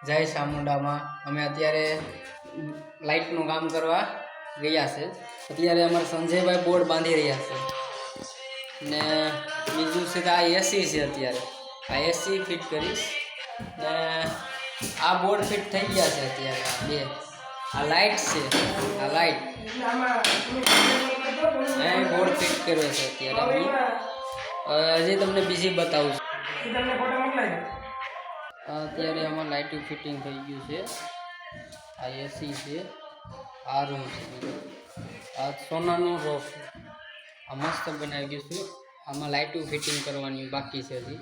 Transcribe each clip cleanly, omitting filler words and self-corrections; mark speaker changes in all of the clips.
Speaker 1: જય ચામુંડામાં અમે અત્યારે લાઇટનું કામ કરવા ગયા છે. અત્યારે અમારે સંજયભાઈ બોર્ડ બાંધી રહ્યા છે ને બીજું છે કે આ એસી છે. અત્યારે આ એસી ફિટ કરીશ ને આ બોર્ડ ફિટ થઈ ગયા છે. અત્યારે આ બે આ લાઇટ છે. આ લાઇટ બોર્ડ ફિટ કર્યો છે. અત્યારે હજી તમને બીજી બતાવું છું. અત્યારે આમાં લાઇટું ફિટિંગ થઈ ગયું છે. આ એસી છે. આ રૂમ છે. આ સોનાનો રોફ આ મસ્ત બનાવી ગયું છે. આમાં લાઇટું ફિટિંગ કરવાની બાકી છે. હજી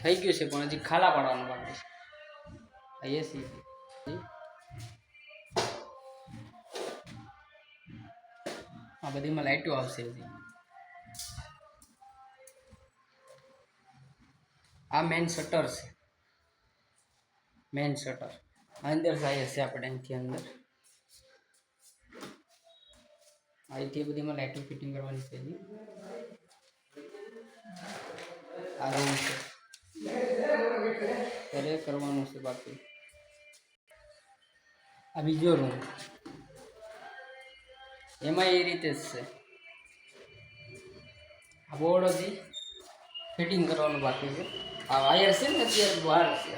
Speaker 1: થઈ ગયું છે પણ હજી ખાલા પાડવાનું બાકી છે. આ એસી છે. આ બધીમાં લાઇટો આવશે હજી. આ મેઇન શટર છે. મેઇન શટર અંદર જાય છે. આપણે અહીંથી અંદર અહીંથી બધીમાં લાઇટિંગ ફિટિંગ કરવાની છે. આ રૂમ છે ત્યારે કરવાનું છે બાકી. આ બીજો રૂમ એમાં એ રીતે જ છે. આ બોર્ડ હજી ફિટિંગ કરવાનું બાકી છે. આ વાયર છે ને અત્યારે બહાર છે.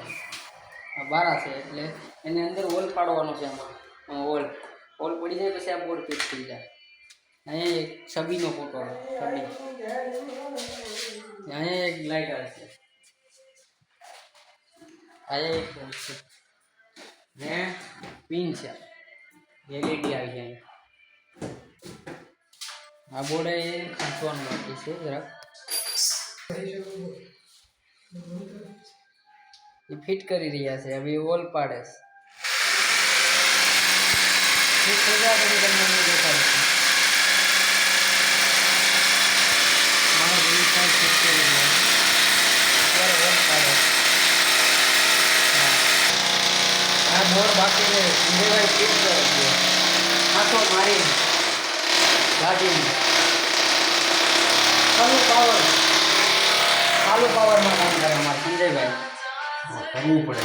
Speaker 1: આ બારા છે એટલે એની અંદર હોલ પાડવાનો છે. આમાં હોલ પડી જાય પછી આ બોર્ડ ફિટ થઈ જાય. અહીંયા એક છબીનો ફોટો છબી. અહીંયા એક લાઇટ આવે છે. અહીંયા એક છે ને પિન છે. એલઈડી આવી જાય. આ બોર્ડ એ ખાંચવાનું બાકી છે જરાક. એ ફિટ કરી રહ્યા છે. હવે વોલ પાડે છે. ફિટ થઈ જાય પછી તમને દેખાડે છે. મારા ફિટ કરી રહ્યા અત્યારે વોલ પાડે. આ બોર્ડ બાકી છે. સંજયભાઈ ફિટ કરે છે. આખો મારી ગાડીને ચાલુ પાવરમાં કામ કરે અમારા સંજયભાઈ.
Speaker 2: કરવું પડે.